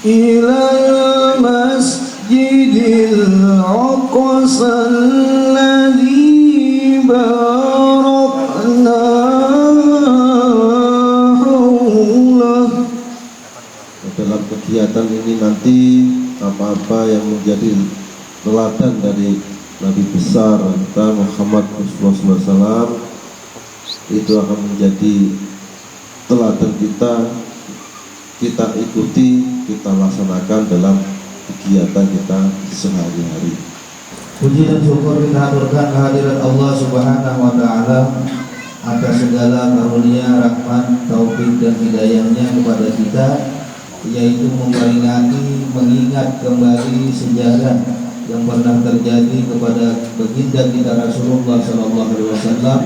ilal masjidil aqsal ladzi barakna haulah. Dalam kegiatan ini nanti apa-apa yang menjadi teladan dari Nabi besar kita Muhammad Rasulullah SAW itu akan menjadi teladan kita ikuti, kita laksanakan dalam kegiatan kita sehari-hari. Puji dan syukur kita haturkan kehadirat Allah Subhanahu wa Ta'ala atas segala karunia, rahmat, taufik dan hidayahnya kepada kita, yaitu memperingati, mengingat kembali sejarah yang pernah terjadi kepada baginda kita Rasulullah SAW,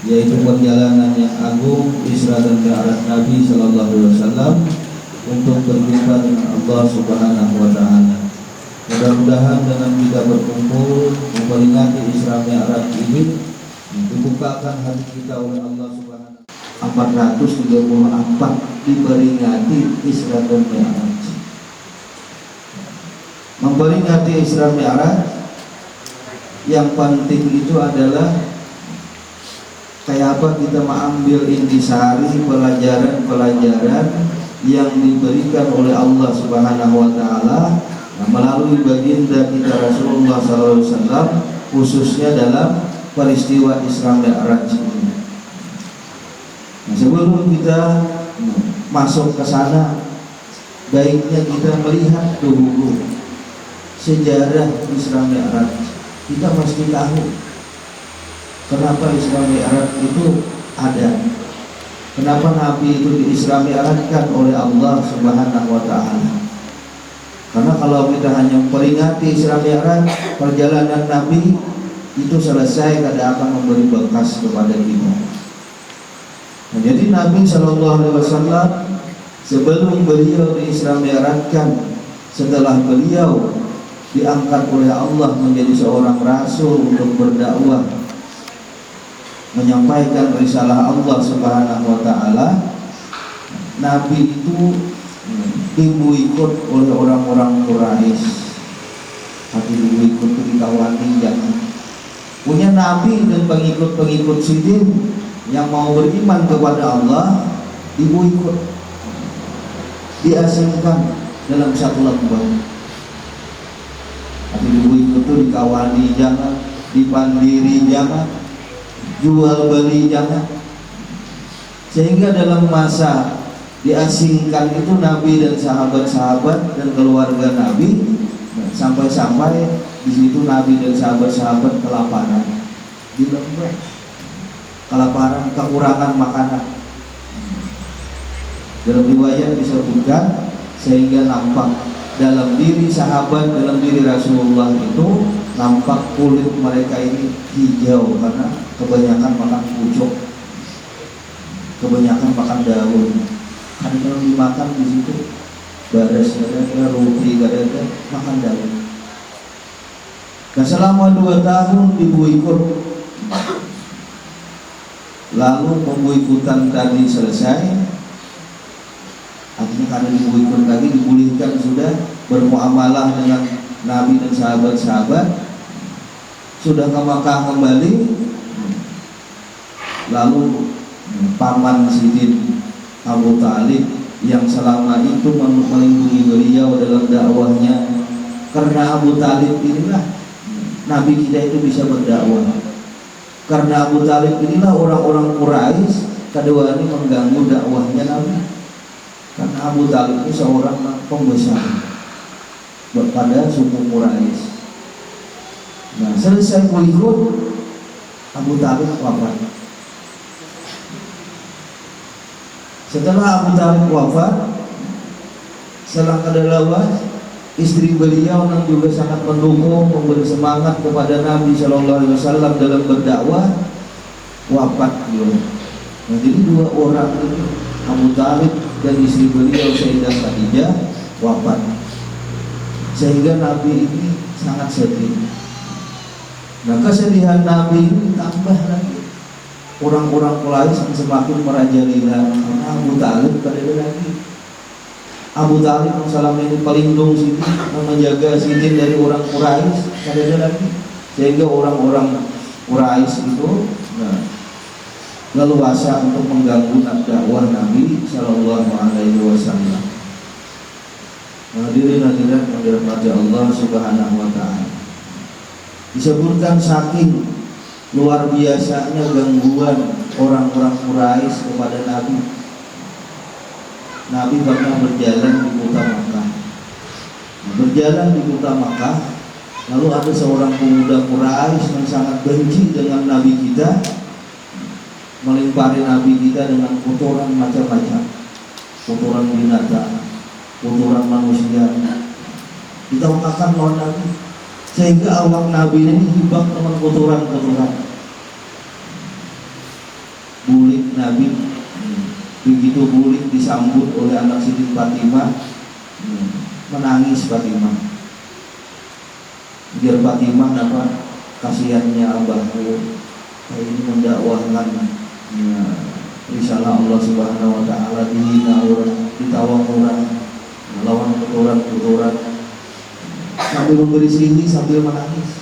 yaitu perjalanan yang agung Isra dan Mi'raj Nabi SAW untuk berjumpa dengan Allah Subhanahu wa Ta'ala. Mudah-mudahan dengan kita berkumpul memperingati Isra Mi'raj ini dibukakan hati kita oleh Allah Subhanahu wa Ta'ala. 434 diperingati Isra dan Mi'raj. Memperingati Isra Mi'raj yang penting itu adalah kayak apa kita mengambil intisari pelajaran-pelajaran yang diberikan oleh Allah Subhanahu wa Ta'ala melalui baginda kita Rasulullah SAW, khususnya dalam peristiwa Isra Mi'raj ini. Nah, sebelum kita masuk ke sana, baiknya kita melihat dulu sejarah Isra Mi'raj. Kita mesti tahu kenapa Isra Mi'raj itu ada. Kenapa Nabi itu di-Isra Mi'rajkan oleh Allah Subhanahu wa Ta'ala. Karena kalau kita hanya memperingati Isra Mi'raj, perjalanan Nabi itu selesai, tidak akan memberi bekas kepada kita. Nah, jadi Nabi SAW sebelum beliau di-Isra Mi'rajkan, setelah beliau diangkat oleh Allah menjadi seorang rasul untuk berdakwah, menyampaikan risalah Allah Subhanahu wa Ta'ala, Nabi itu diikut oleh orang-orang Quraisy. Tapi diikut itu dikawani, jangan. Punya Nabi dan pengikut-pengikut sidin yang mau beriman kepada Allah diikut, diasingkan dalam satu lembah. Tapi diikut itu dikawani, jangan. Dipandiri, jangan. Jual beli, jangan. Sehingga dalam masa diasingkan itu Nabi dan sahabat-sahabat dan keluarga Nabi, sampai-sampai di situ Nabi dan sahabat-sahabat kelaparan di lembah, kelaparan, kekurangan makanan. Dalam riwayat disebutkan sehingga nampak dalam diri sahabat, dalam diri Rasulullah itu nampak kulit mereka ini hijau karena kebanyakan makan pucuk, kebanyakan makan daun. Kan kalau dimakan di situ baras, ada roti, ada makan daun. Nah, selama 2 tahun diboikot. Lalu pemboikotan tadi selesai, artinya karena diboikot lagi, dibolehkan sudah bermuamalah dengan Nabi dan sahabat-sahabat, sudah ke Makkah kembali. Lalu paman sidin Abu Talib yang selama itu melindungi beliau dalam dakwahnya, karena Abu Talib inilah Nabi kita itu bisa berdakwah. Karena Abu Talib inilah orang-orang Quraisy kedua ini mengganggu dakwahnya Nabi. Karena Abu Talib ini seorang pembesar pada suku Quraisy. Nah, selesai ikut, Abu Talib wafat. Setelah Abu Talib wafat, selang kedalawas, istri beliau yang juga sangat mendukung, memberi semangat kepada Nabi SAW dalam berdakwah, wafat beliau. Nah, jadi 2 orang ini, Abu Talib dan istri beliau Sayyidah Khadijah, wafat. Sehingga Nabi ini sangat sedih. Nah, kesedihan Nabi ini tambah lagi. Orang-orang Quraisy semakin merajalela karena Abu Talib pada lagi. Abu Talib yang selama ini pelindung Siti, yang menjaga Siti dari orang Quraisy, ada lagi, sehingga orang-orang Quraisy itu leluasa untuk mengganggu dakwah Nabi Shallallahu Alaihi Wasallam. Hadirin yang dirahmati Allah Subhanahu Wa Taala, disebutkan saking luar biasanya gangguan orang-orang Quraisy kepada Nabi. Nabi pernah berjalan di kota Makkah. Berjalan di kota Makkah, lalu ada seorang pemuda Quraisy yang sangat benci dengan Nabi kita, melimpari Nabi kita dengan kotoran macam-macam, kotoran binatang, kotoran manusia, ditampakkan lawan Nabi, sehingga awak Nabi ini hibak dengan kotoran-kotoran. Bulik Nabi, begitu bulik disambut oleh anak Siti Fatimah, menangis Fatimah. Biar Fatimah apa kasihannya abahku, kayak ini mendakwahkan risalah Allah Subhanahu Wa Taala, dihina orang, ditawang orang, melawan kotoran-kotoran, sambil memberi sini sambil menangis.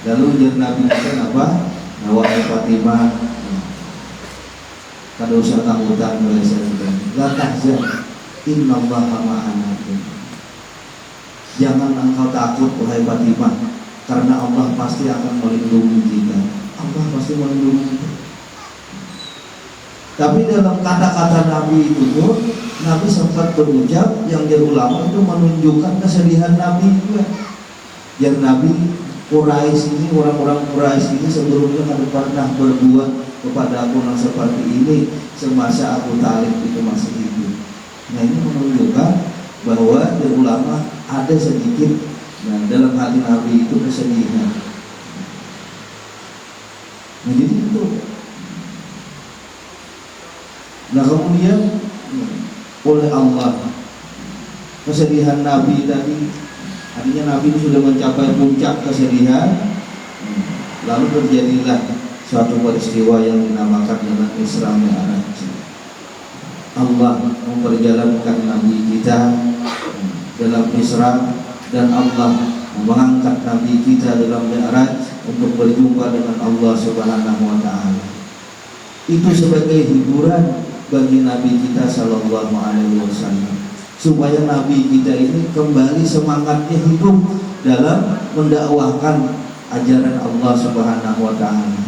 Lalu ujar Nabi kita apa? Wahai Fatimah, kada usah takutan oleh saya, la tahzan, innallaha ma'ana. Jangan engkau takut wahai Fatimah, karena Allah pasti akan melindungi kita. Allah pasti melindungi kita. Tapi dalam kata-kata Nabi itu pun, Nabi sempat berucap yang jadi ulama itu menunjukkan kesedihan Nabi juga. Yang Nabi Quraisy ini, orang-orang Quraisy ini sebelumnya kan pernah berbuat kepada aku yang seperti ini semasa Abu Talib itu masih hidup. Nah, ini menunjukkan bahwa di ulama ada sedikit dalam hati Nabi itu kesedihan. Nah, jadi itu. Nah, kemudian oleh Allah kesedihan Nabi tadi, artinya Nabi sudah mencapai puncak kesedihan, lalu terjadilah suatu peristiwa yang dinamakan dengan Isra Mi'raj. Allah memperjalankan Nabi kita dalam Isra, dan Allah mengangkat Nabi kita dalam Mi'raj untuk berjumpa dengan Allah Subhanahu Wa Taala. Itu sebagai hiburan bagi Nabi kita Sallallahu Alaihi Wasallam, supaya Nabi kita ini kembali semangatnya hidup dalam mendakwahkan ajaran Allah Subhanahu Wa Taala.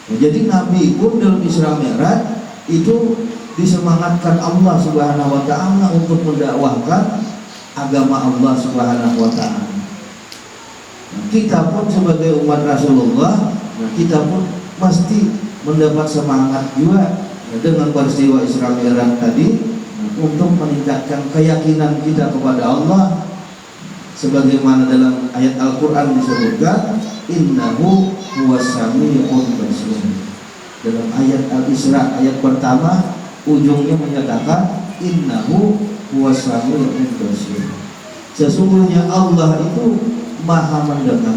Jadi Nabi pun dalam Isra Mi'raj itu disemangatkan Allah Subhanahu Wa Taala untuk mendakwahkan agama Allah Subhanahu Wa Taala. Kita pun sebagai umat Rasulullah, kita pun mesti mendapat semangat juga dengan peristiwa Isra Mi'raj tadi, untuk meningkatkan keyakinan kita kepada Allah, sebagaimana dalam ayat Al-Quran disebutkan, innahu huwas sami'ul basir. Dalam ayat Al-Isra ayat pertama ujungnya menyatakan innahu huwas sami'ul basir. Sesungguhnya Allah itu Maha mendengar.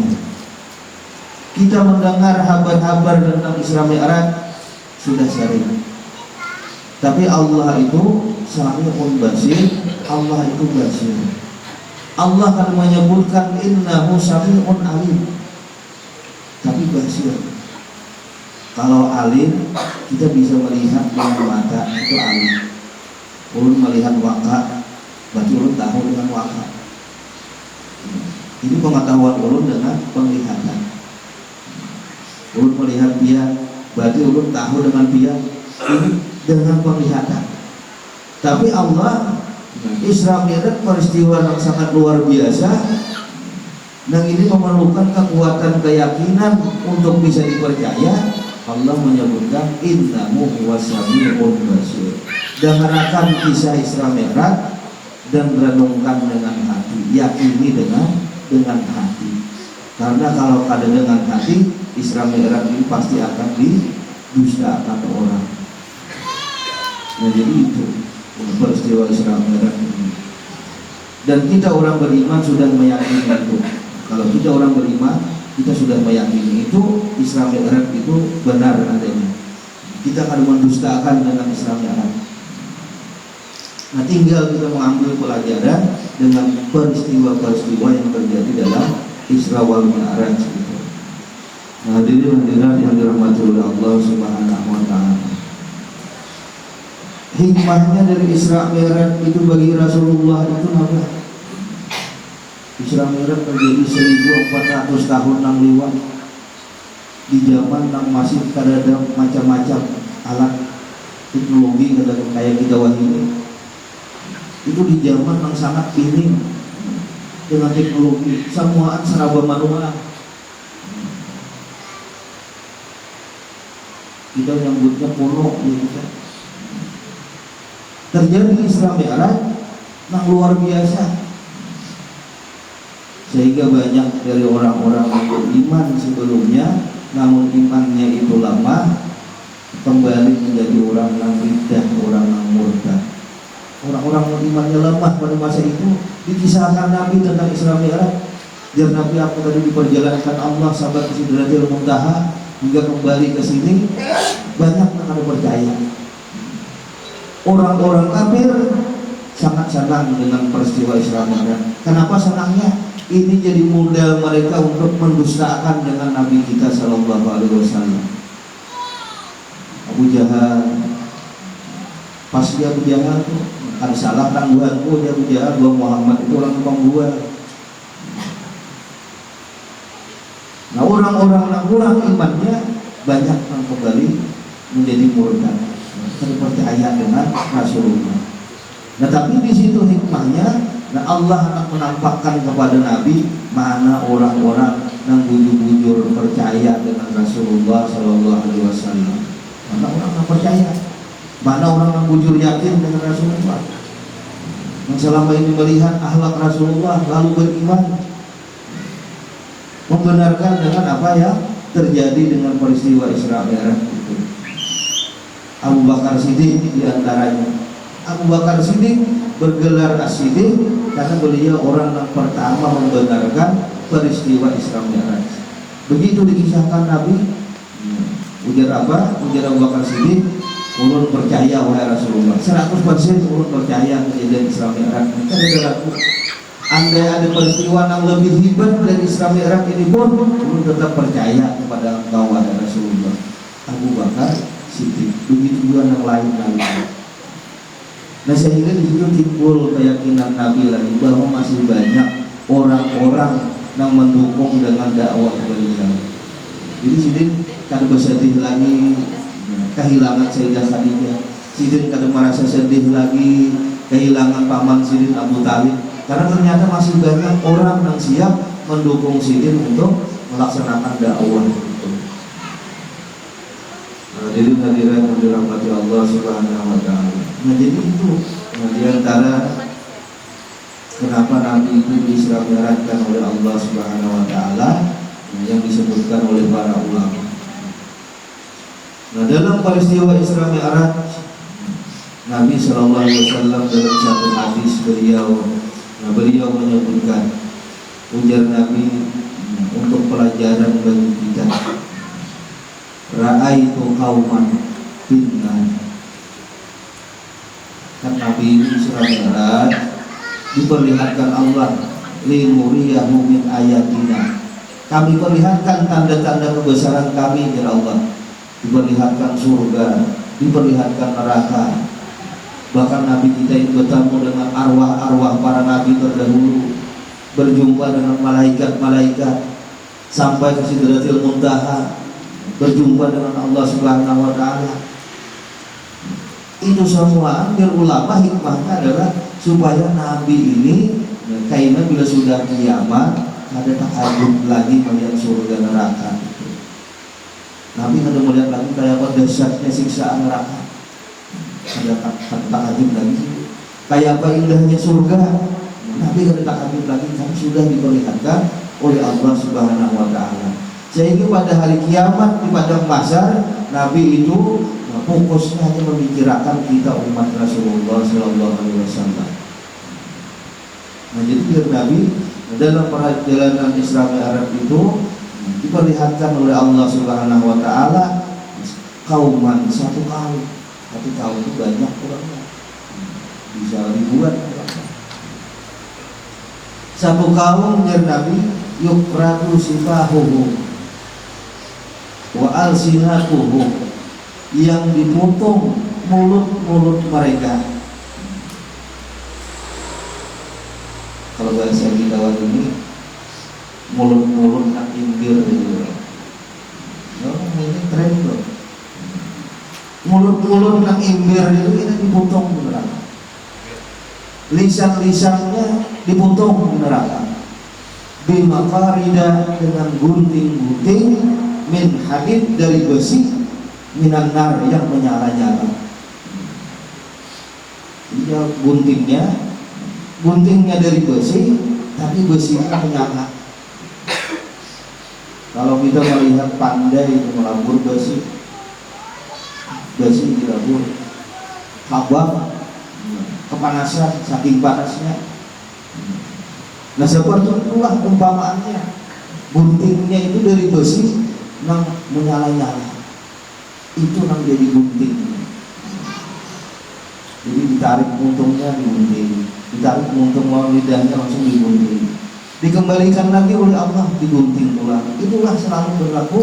Kita mendengar kabar-kabar tentang Isra Mi'raj sudah sering, tapi Allah itu Sami'un Basir, Allah itu basir. Allah akan menyebutkan innahu sami'un alim, tapi basir. Kalau alim, kita bisa melihat dengan mata, itu alim. Ulun melihat waka, berarti ulun tahu dengan waka. Ini pengetahuan ulun dengan penglihatan. Ulun melihat dia, berarti ulun tahu dengan dia, ini dengan penglihatan. Tapi Allah, Isra Mi'raj peristiwa yang sangat luar biasa, dan ini memerlukan kekuatan keyakinan untuk bisa dipercaya. Allah menyebutkan innahu huwas sami'ul basir. Dengarkan kisah Isra Mi'raj dan renungkan dengan hati, yakini dengan hati. Karena kalau ada dengan hati, Isra Mi'raj ini pasti akan didustakan orang. Nah, jadi itu peristiwa Isra Mi'raj ini. Dan kita orang beriman sudah meyakini itu. Kalau kita orang beriman, kita sudah meyakini itu Isra Mi'raj itu benar adanya. Kita akan mendustakan dengan Isra Mi'raj. Nah, tinggal kita mengambil pelajaran dengan peristiwa-peristiwa yang terjadi dalam Isra wal Mi'raj. Nah, hadirin hadirat yang dirahmati oleh Allah Subhanahu wa taala. Hikmahnya dari Isra Mi'raj itu bagi Rasulullah itu apa? Isra Mi'raj terjadi 1400 tahun yang lewat di zaman yang masih ada macam-macam alat teknologi kayak kita ini. Itu di zaman yang sangat minim dengan teknologi, semuaan serba manual. Kita nyambutnya kuno gitu. Terjadi Isra Mi'raj yang luar biasa, sehingga banyak dari orang-orang yang beriman sebelumnya, namun imannya itu lama, kembali menjadi orang yang riddah, orang yang murtad. Orang-orang yang imannya lemah pada masa itu dikisahkan Nabi tentang Isra Mi'raj. Biar Nabi aku tadi diperjalankan Allah sampai ke Sidratil Muntaha hingga kembali ke sini, banyak yang ada percaya. Orang-orang kafir sangat senang dengan peristiwa Isra Mi'raj. Kenapa senangnya? Ini jadi modal mereka untuk mendustakan dengan Nabi kita Sallallahu Alaihi Wasallam. Abu Jahal, pasti Abu Jahal tuh ada salah tangguhanku, dia Abu Jahal, gua Muhammad itu orang tukang gua. Nah, orang-orang yang kurang imannya banyak yang kembali menjadi murtad, percaya dengan Rasulullah. Nah, tapi di situ hikmahnya, nah Allah akan menampakkan kepada Nabi mana orang-orang yang bujur-bujur percaya dengan Rasulullah Sallallahu Alaihi Wasallam, mana orang yang percaya, mana orang yang bujur yakin dengan Rasulullah, yang selama ini melihat akhlak Rasulullah lalu beriman, membenarkan dengan apa yang terjadi dengan peristiwa Isra Mi'raj itu. Abu Bakar Siddiq diantaranya. Abu Bakar Siddiq bergelar As-Siddiq karena beliau orang yang pertama membenarkan peristiwa Isra Mi'raj. Begitu dikisahkan Nabi, ujar apa? Ujar Abu Bakar Siddiq, ulun percaya wahai Rasulullah, 100% ulun percaya kejadian Isra Mi'raj. Andai ada peristiwa yang lebih hebat dari Isra Mi'raj ini pun, ulun tetap percaya kepada engkau wahai Rasulullah. Abu Bakar Siddiq. Begitu juga yang lain-lain. Nah, sehingga di situ timbul keyakinan Nabi lagi bahwa masih banyak orang-orang yang mendukung dengan dakwah beliau. Jadi Sidin kada bersedih lagi kehilangan Sayyidah Khadijah. Sidin kada merasa sedih lagi kehilangan paman Sidin Abu Talib, karena ternyata masih banyak orang yang siap mendukung Sidin untuk melaksanakan dakwah itu. Hadirin hadirat yang dirahmati Allah Subhanahu wa taala. Nah, jadi itu di antara kenapa Nabi itu Isra Mi'rajkan oleh Allah Subhanahu wa taala yang disebutkan oleh para ulama. Nah, dalam peristiwa Isra Mi'raj, Nabi sallallahu alaihi wasallam dalam satu hadis beliau menyebutkan, ujar Nabi untuk pelajaran bagi kita, ra'aitu qauman finnar. Kan Nabi Isra Mi'raj diperlihatkan Allah, linuriyahu min ayatina, kami perlihatkan tanda-tanda kebesaran kami ya Allah. Diperlihatkan surga, diperlihatkan neraka. Bahkan Nabi kita itu bertemu dengan arwah-arwah para nabi terdahulu, berjumpa dengan malaikat-malaikat, sampai ke Sidratil Muntaha, berjumpa dengan Allah Subhanahu wa taala. Itu semua ambil ulama hikmahnya adalah supaya Nabi ini kayaknya bila sudah kiamat ada takjub lagi melihat surga neraka. Nabi ada melihat lagi kayak apa dahsyatnya siksaan neraka. Ada takjub lagi. Kayak apa indahnya surga. Nabi ada takjub lagi karena sudah diperlihatkan oleh Allah Subhanahu wa taala. Sehingga pada hari kiamat di padang mahsyar, Nabi itu fokusnya hanya memikirkan kita umat Rasulullah Sallallahu Alaihi Wasallam. Nah, jadi biar Nabi dalam perjalanan Isra Mi'raj itu diperlihatkan oleh Allah Subhanahu Wa Taala kauman, satu kaum itu banyak orangnya. bisa ribuan. Satu kaum jar Nabi yukratu sifahuhum wa alsinatuhum, yang dipotong mulut-mulut mereka. Kalau bahasa kita waktu ini mulut-mulut nak imbir gitu. Ini keren loh. Mulut-mulut nak imbir itu kita dipotong di neraka. Lisan-lisannya dipotong di neraka. Bimakarida, dengan gunting-gunting min hadid, dari besi, minan nar, yang menyala-nyala. Dia guntingnya dari besi, tapi besinya menyala. Kalau kita melihat pandai itu melabur besi dilabur, habang, kepanasan, saking panasnya. Nah seperti itulah umpamaannya, guntingnya itu dari besi yang menyala-nyala, itu yang jadi gunting. Jadi ditarik untungnya digunting, ditarik untung lawan lidahnya langsung digunting, dikembalikan lagi oleh Allah digunting ulang. Itulah selalu berlaku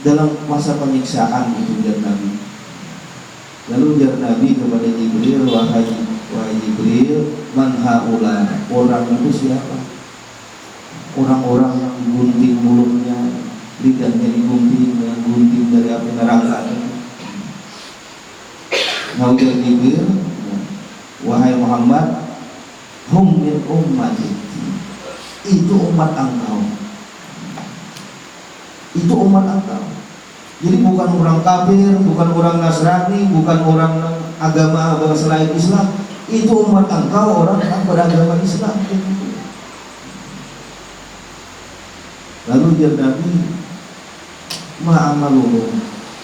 dalam masa penyiksaan itu jar Nabi. Lalu jar Nabi kepada Jibril, wahai Jibril, man haula, orang itu siapa? Orang-orang yang digunting mulutnya, lidahnya digunting dengan gunting dari api neraka. Nabi Jibril, wahai Muhammad, hum min ummati, itu umat engkau. Itu umat engkau. Jadi bukan orang kafir, bukan orang Nasrani, bukan orang agama selain Islam. Itu umat engkau, orang yang beragama Islam. Lalu jar Nabi, ma'amaluhum,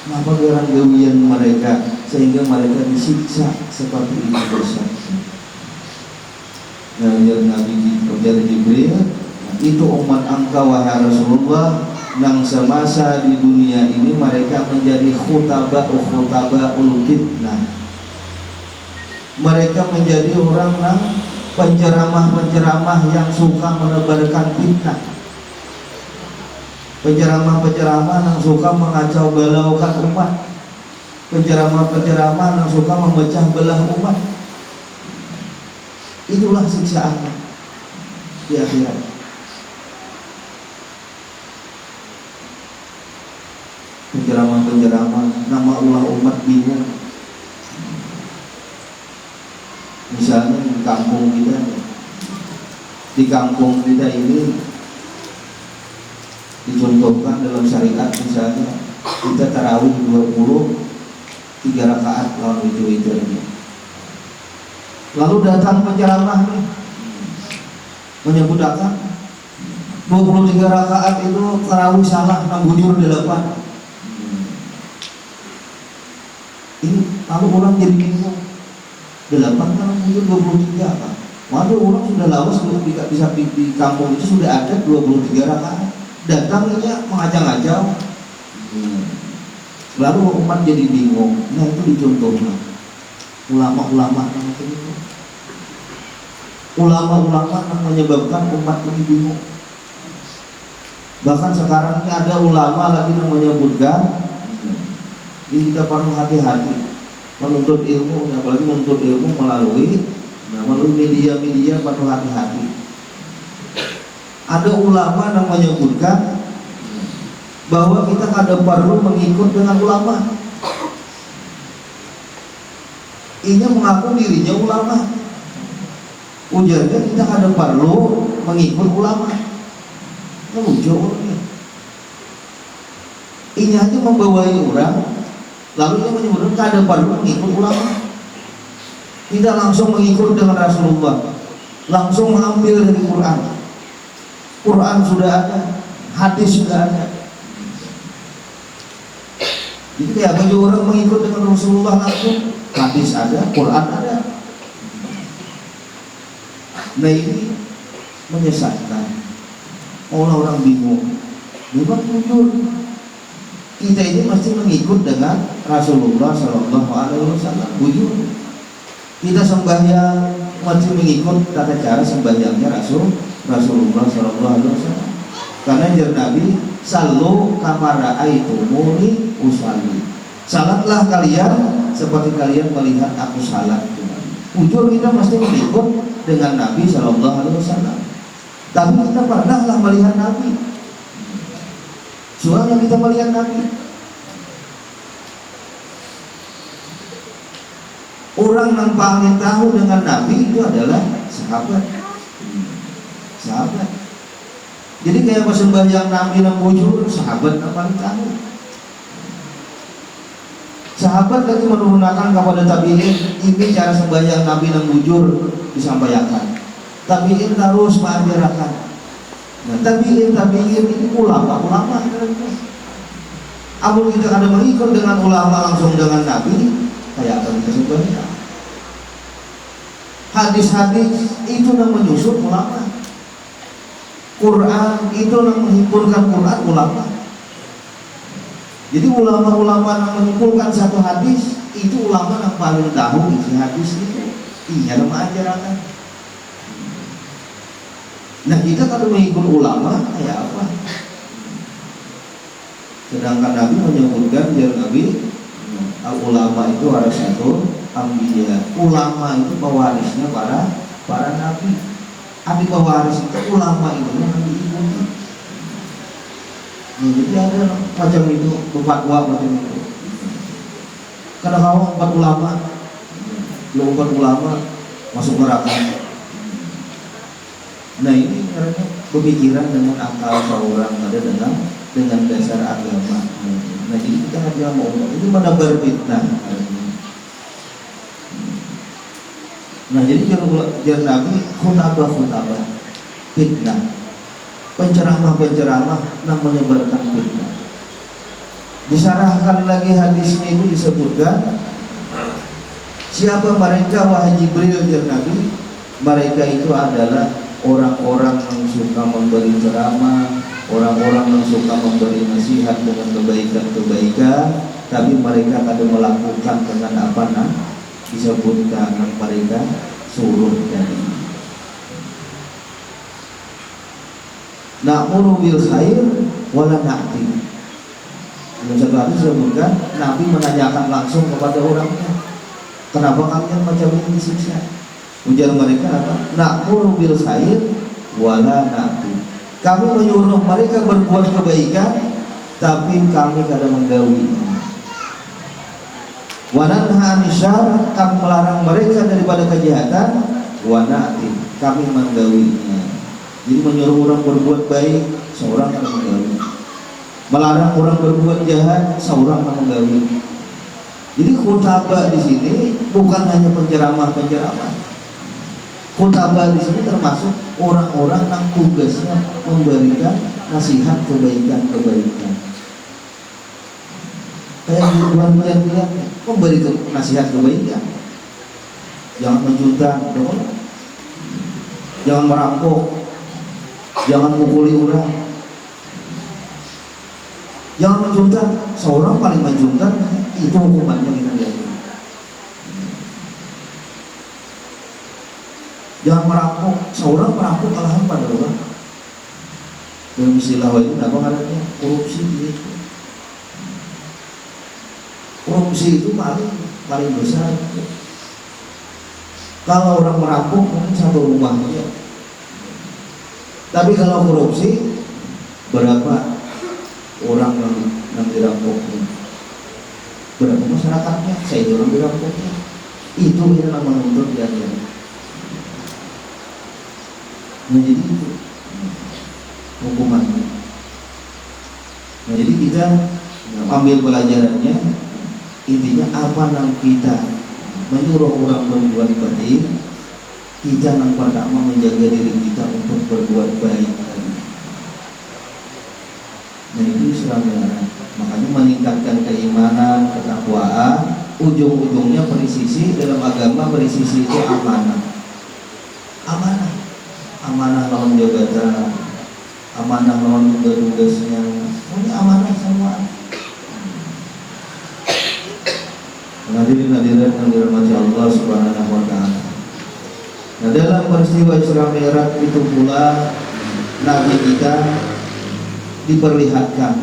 apa orang gawian mereka sehingga mereka disiksa seperti itu dosa. Nah, jar Nabi Jibril, itu umat engkau wahai Rasulullah, yang semasa di dunia ini mereka menjadi khutabaul fitnah. Mereka menjadi orang yang penceramah-penceramah yang suka menebarkan fitnah, penceramah-penceramah yang suka mengacau balaukan umat, penceramah-penceramah yang suka memecah belah umat. Itulah siksaannya di akhirat. Penceramah-penceramah, nama Allah umat bingung. Misalnya di kampung kita ini dicontohkan dalam syariat, misalnya kita tarawih 23 rakaat lawan itu aja. Lalu datang penceramah nih menyebutkan 23 rakaat itu tarawih salah, bujur 8. Ini lalu orang jadi bingung, 8 kan bujur 23 kan? Waduh, orang sudah lawas bisa di kampung itu sudah ada 23 rakaat. Datangnya mengacau-acau. Lalu umat jadi bingung. Nah itu dicontohkan ulama-ulama yang itu. Ulama-ulama yang menyebabkan umat ini bingung. Bahkan sekarang ini ada ulama lagi yang menyebutkan, ini kita perlu hati-hati menuntut ilmu, apalagi menuntut ilmu melalui media-media, perlu hati-hati. Ada ulama yang menyebutkan bahwa kita kada perlu mengikut dengan ulama. Ini mengaku dirinya ulama. Ujarnya kita kada perlu mengikut ulama. Itu lucu orangnya. Ini hanya membawai orang, lalu dia menyebutkan kada perlu mengikut ulama. Tidak langsung mengikut dengan Rasulullah, langsung mengambil dari Quran. Quran sudah ada, hadis sudah ada. Jadi kayak bagi orang mengikut dengan Rasulullah langsung, hadis ada, Quran ada. Nah ini menyesatkan. Orang bingung. Memang jujur, kita ini mesti mengikut dengan Rasulullah Sallallahu Alaihi Wasallam. Jujur. Kita sembahyang wajib mengikut tata cara sembahyangnya Rasulullah Shallallahu Alaihi Wasallam. Karena jar Nabi, sallu kama ra'aitumuni usalli. Salatlah kalian seperti kalian melihat aku salat. Ujur kita mesti mengikut dengan Nabi Shallallahu Alaihi Wasallam. Tapi kita pernahlah melihat Nabi. Soalnya kita melihat Nabi. Orang yang paling tahu dengan Nabi itu adalah sahabat. Sahabat. Jadi kayak pas sembahyang Nabi yang bujur, sahabat yang paling tahu. Sahabat lagi menurunkan kepada tabi'in, ini cara sembahyang Nabi yang bujur disampaikan. Tabi'in terus mengajarkan. Nah, tabi'in ini ulama. Amun kita ada mengikut dengan ulama langsung dengan Nabi, kayak akan kita sembahyang. Hadis-hadis itu yang menyusun ulama. Quran itu yang menghimpunkan Quran ulama. Jadi ulama-ulama yang menyimpulkan satu hadis itu ulama yang paling tahu isi hadis itu. Iya, nama ajaran. Nah, kita kalau mengikut ulama kayak apa? Sedangkan Nabi menyebutkan biar Nabi ulama itu harus satu ambiya. Ulama itu pewarisnya para nabi. Abi pewaris itu ulama itu yang diikuti. Nah, jadi ada macam itu berfatwa macam itu. Karena kamu empat ulama masuk neraka. Nah, ini karena pemikiran dengan akal seorang ada dengan dasar agama. Nah, jadi kita hanya mau ini menebar fitnah. Nah, jadi jar Nabi khutbah fitnah, penceramah yang menyebarkan fitnah. Disarahkan lagi hadisnya itu disebutkan siapa mereka wahai Jibril jar Nabi, mereka itu adalah orang-orang yang suka memberi ceramah, orang-orang yang suka memberi nasihat dengan kebaikan-kebaikan, tapi mereka kadang melakukan dengan apa disebutkan yang mereka suruh dari na'muru bil khair wala na'ti. Dalam satu hadis disebutkan Nabi menanyakan langsung kepada orangnya, kenapa kalian macam ini disiksa? Ujar mereka apa? Na'muru bil khair wala na'ti. Kami menyuruh mereka berbuat kebaikan, tapi kami kadang menggaulinya. Wa nanha 'anil syarr, kami melarang mereka daripada kejahatan, wa na'ti, kami menggaulinya. Jadi menyuruh orang berbuat baik, seorang akan menggauli. Melarang orang berbuat jahat, seorang akan menggauli. Jadi khutbah di sini bukan hanya penceramah. Khutbah di sini termasuk orang-orang yang tugasnya memberikan nasihat kebaikan. Kayak Tuhan bilang memberi nasihat kebaikan. Jangan menjuntang, jangan merampok, jangan mukuli orang, jangan menjuntang. Seorang paling menjuntang itu hukumannya kita lihat. Jangan merampok. Seorang merampok alahan pada orang. Dalam istilah itu apa katanya? Korupsi itu. Korupsi itu paling besar. Kalau orang merampok mungkin satu rumah aja. Tapi kalau korupsi berapa orang yang dirampok? Berapa masyarakatnya? Saya orang dirampoknya. Itu yang nama menuntut dia. Menjadi itu hukumannya. Nah, jadi kita ambil pelajarannya. Intinya apa yang kita menyuruh orang berbuat baik, kita yang pertama menjaga diri kita untuk berbuat baik. Nah, itu Islam. Makanya meningkatkan keimanan, ketakwaan, ujung-ujungnya presisi dalam agama. Presisi itu amanah lawan jabatan, amanah lawan tugas-tugasnya. Ini amanah semua. Nah, Hadirin hadirat yang dirahmati Allah Subhanahu wa taala. Nah, dalam peristiwa Isra Mi'raj itu pula Nabi kita diperlihatkan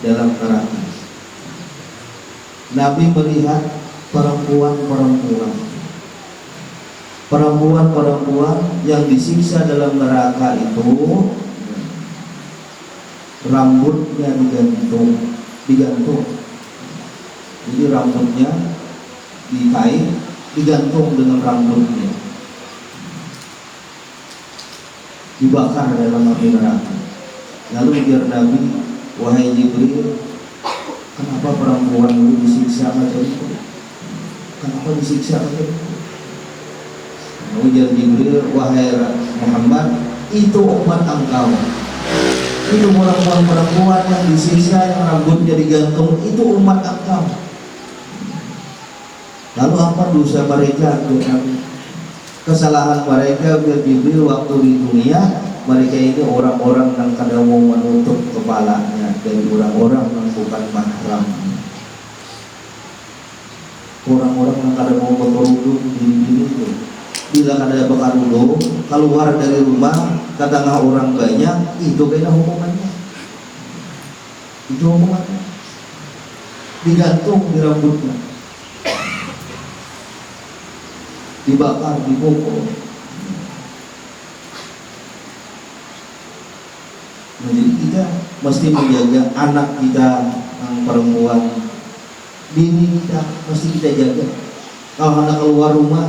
dalam neraka. Nabi melihat perempuan yang disiksa dalam neraka itu rambutnya digantung. Jadi rambutnya dikait, digantung dengan rambutnya, dibakar dalam api neraka. Lalu ujar Nabi, wahai Jibril, kenapa perempuan itu disiksa macam itu? Kenapa disiksa macam itu? Ujar Jibril, wahai Muhammad, itu umat engkau. Itu perempuan yang disiksa, yang rambutnya digantung, itu umat engkau. Lalu apa dosa mereka? Kesalahan mereka biar Jibril waktu di dunia, mereka ini orang-orang yang kadang mau menutup kepalanya dari orang-orang yang bukan mahram. Orang-orang yang kadang mau berkerudung diri itu. Bila ada berkerudung keluar dari rumah, kadang orang banyak, itu kena hukumannya. Itu hukumannya. Digantung di rambutnya, dibakar, dipukul. Jadi kita mesti menjaga anak kita yang perempuan, bini kita mesti kita jaga. Kalau anak keluar rumah,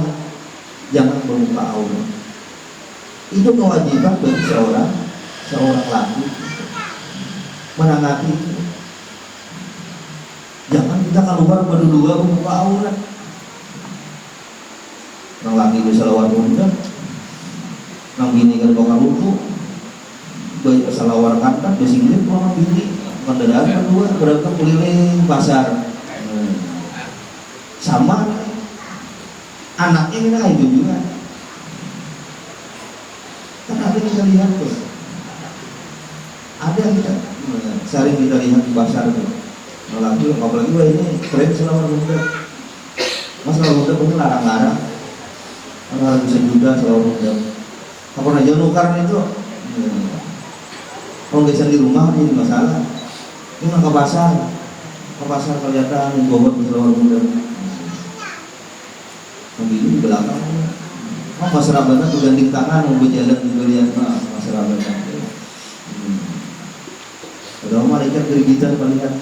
jangan membuka aurat. Itu kewajiban bagi seorang laki menangati itu. Jangan kita keluar berdua membuka aurat. Orang laki bisa lawan bunda, orang bini kan bakal lupa. Baik salawar kantan, besinggir orang bini, kendaraan berdua berangkat keliling pasar. Sama anaknya kita itu juga. Kan ada kita lihat tuh, ada kita sering kita lihat di pasar tuh. Lagi, apalagi wah ini keren salawar bunda. Mas salawar bunda mungkin larang-larang. Orang bisa juga selalu mudah. Apa aja nukar itu? Kalau biasa di rumah ini masalah. Ini ke pasar kelihatan bobot selalu mudah. Begini di belakang. Masyarakat berganding tangan mau berjalan di belian masyarakat. Padahal malaikat gerigitan melihat.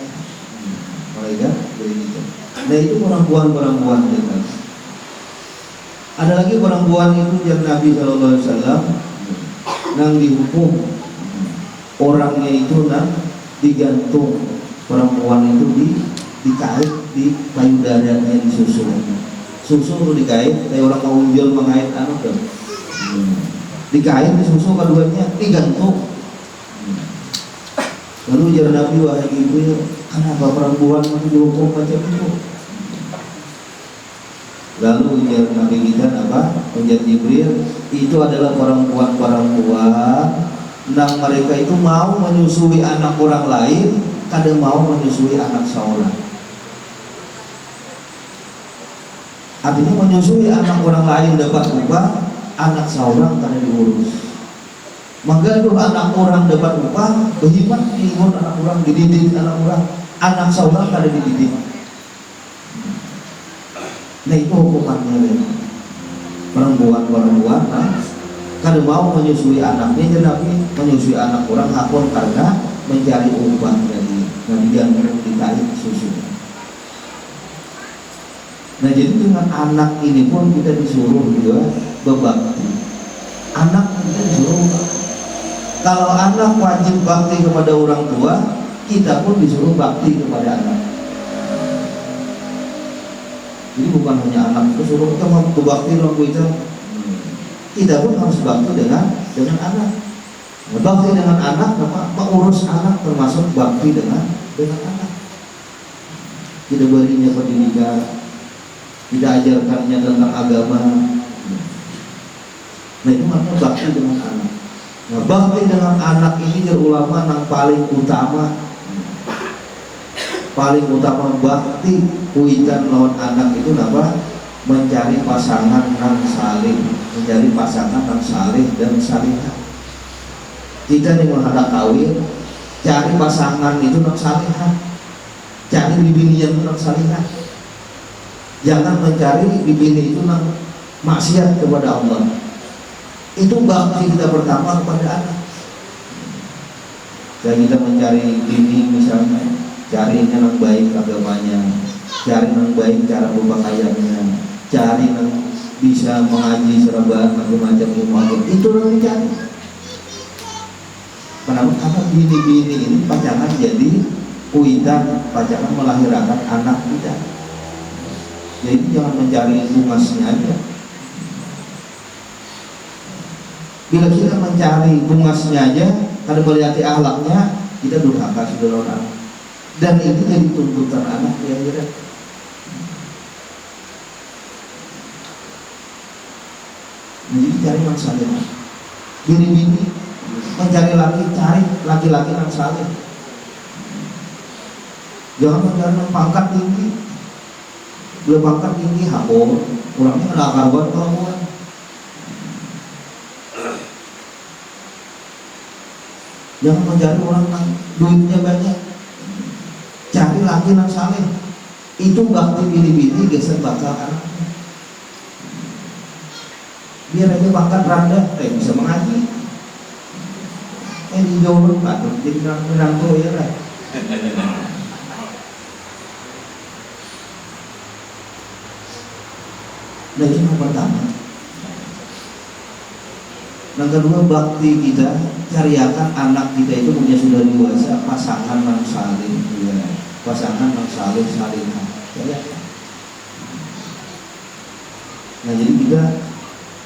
Malaikat gerigitan. Nah itu perempuan dengan. Ada lagi perempuan itu yang Nabi SAW yang dihukum, orangnya itu digantung, perempuan itu dikait di payudaranya, disusul. Susu itu dikait, kayak orang mau jual mengait anak kan. Dikait, disusul, keduanya digantung. Lalu ujar Nabi, wahai Jibril, kenapa perempuan itu dihukum macam itu? Lalu ujar Nabi kita apa? Ujar Jibril, itu adalah perempuan yang mereka itu mau menyusui anak orang lain, kadang mau menyusui anak seorang. Artinya menyusui anak orang lain dapat upah, anak seorang kadang diurus. Maka itu anak orang dapat upah, berhemat diurus anak orang, dididik anak seorang kadang dididik. Nah itu hukumannya perempuan kadang mau menyusui anaknya, jadi menyusui anak orang hakun karena mencari upah dari yang dikait susu. Nah jadi dengan anak ini pun kita disuruh juga berbakti. Anak kita disuruh bakti. Kalau anak wajib bakti kepada orang tua, kita pun disuruh bakti kepada anak. Jadi bukan hanya anak itu suruh kita mau berbakti orang tua, kita pun harus bakti dengan anak. Berbakti dengan anak, mengurus anak termasuk bakti dengan anak. Kita berinya pendidikan, kita ajarkannya tentang agama. Nah itu maknanya bakti dengan anak. Nah bakti dengan anak ini ulama yang paling utama. paling utama bakti kuitan lawan anak itu apa? Mencari pasangan yang saleh, mencari pasangan yang saleh dan salihah. Kita nih menghadap kawin, cari pasangan itu yang salihah, cari bibini yang salihah. Jangan mencari bibini itu yang maksiat kepada Allah. Itu bakti kita pertama kepada anak. Dan kita mencari bini misalnya, cari yang baik agamanya, cari yang baik cara berpakaiannya, cari yang bisa mengaji serba macam-macam ilmu agama. Itu yang dicari. Kenapa? Karena bini-bini ini pasangan jadi kuitan, pasangan melahirkan anak kita. Jadi jangan mencari bungasnya aja. Bila kita mencari bungasnya aja, kalau melihat akhlaknya, kita durhaka sudah orang. Dan itu jadi tuntutan anak yang kira. Jadi cari yang saleh. Bini-bini mencari laki, cari laki-laki yang saleh. Jangan mencari yang pangkat tinggi. Belum pangkat tinggi, habo. Orangnya kena karuan kelakuan. Jangan mencari orang yang duitnya banyak. Cari laki yang saleh. Itu bakti bini-bini geser bakal anaknya. Biar aja pangkat rendah, bisa mengaji. Di jauh banget, jadi menantu ya lah. Nah itu yang pertama. Yang kedua, bakti kita cariakan anak kita itu punya sudah dewasa pasangan yang saleh, ya. Pasangan yang saleh salihah. Ya. Nah jadi kita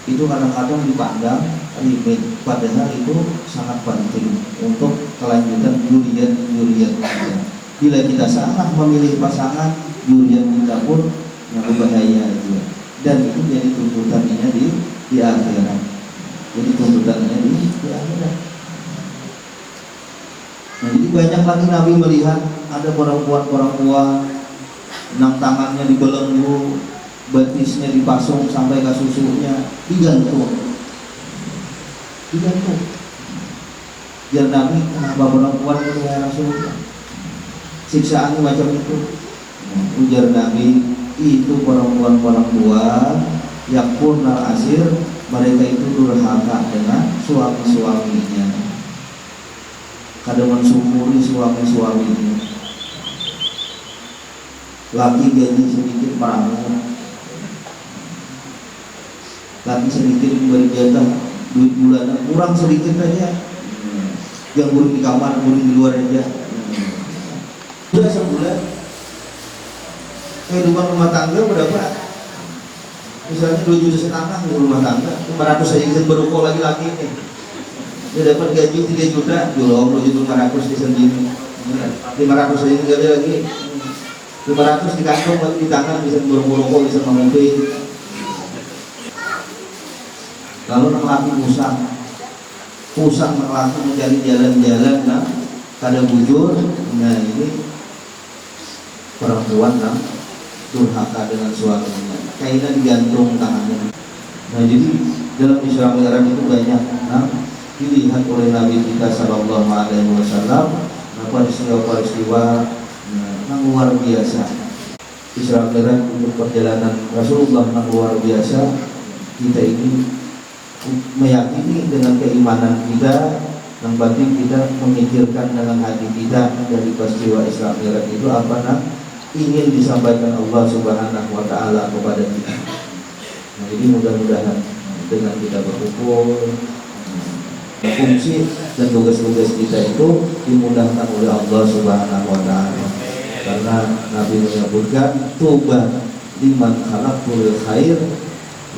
itu kadang-kadang dipandang limit, padahal itu sangat penting untuk kelanjutan juriat kita. Bila kita salah memilih pasangan, juriat kita pun yang berbahaya juga. Dan itu jadi tuntutannya di akhirat. Jadi tuntutannya di akhirat. Nah, jadi banyak lagi Nabi melihat ada perempuan yang tangannya dibelenggu, betisnya dipasung sampai ke susunya, digantung. Biar Nabi, kenapa perempuan itu ya Rasulullah? Siksaannya macam itu. Ujar Nabi, itu perempuan yang purnal asir, mereka itu durhaka dengan suami-suaminya, kadang mensyukuri suami-suaminya. Laki gaji sedikit peramu, laki sedikit diberi jatah duit bulanan kurang sedikit aja, yang burung di kamar, burung di luar aja. Sudah sebulan kehidupan rumah tangga berapa? Misalnya 2,5 juta di rumah tangga, 500 saja bisa berukul lagi-lagi nih. Dia dapat gaji 3 juta, jual 2,5 juta di sendiri. 500 saja nggak ada lagi. 500 di kantong lagi di tangan, bisa berukul, bisa mengumpi. Lalu laki pusang laki mencari jalan-jalan, nah kada bujur. Nah ini perempuan yang durhaka dengan suaminya, kayaknya digantung tangannya. Nah jadi dalam Isra Mi'raj itu banyak dilihat oleh Nabi kita Sallallahu Alaihi Wasallam, peristiwa-peristiwa yang luar biasa. Isra Mi'raj untuk perjalanan Rasulullah yang luar biasa. Kita ini meyakini dengan keimanan kita, yang penting kita memikirkan dengan hati kita dari peristiwa Isra Mi'raj itu apa ingin disampaikan Allah Subhanahu wa Ta'ala kepada kita. Nah, jadi mudah-mudahan dengan kita berkumpul, fungsi dan tugas-tugas kita itu dimudahkan oleh Allah Subhanahu wa Ta'ala. Karena Nabi menyebutkan tuba liman khalaqul khair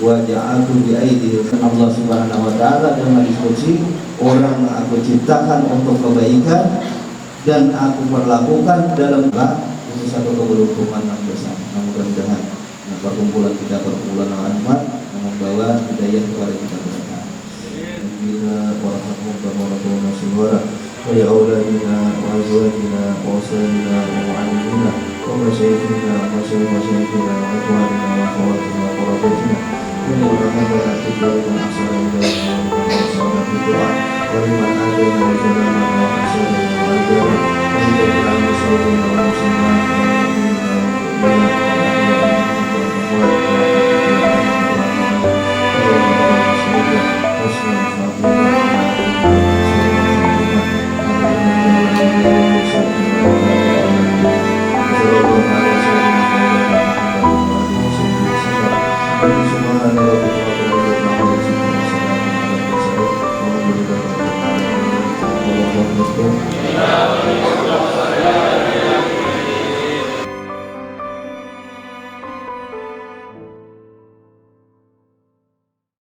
wa ja'altu bi aidi Allah Subhanahu wa Ta'ala, dengan diskusi orang yang aku ciptakan untuk kebaikan dan aku perlakukan dalam ini satu keberuntungan yang besar. Mudah-mudahan perkumpulan kita perkumpulan rahmat yang membawa hidayah kepada kita bersama. Bismillahirrahmanirrahim. ويا أولادنا وأزواجنا وأسرنا ومعلمينا ومشايخنا ومشايخنا وإخواننا وأخواتنا وقرابتنا ولمن أحبنا في الدنيا من أحسن إلينا ومن أحسن في الدعاء ولمن آتينا وسلامنا وأحسننا وأجرنا ومن جميع المسلمين والمسلمات Subhanallah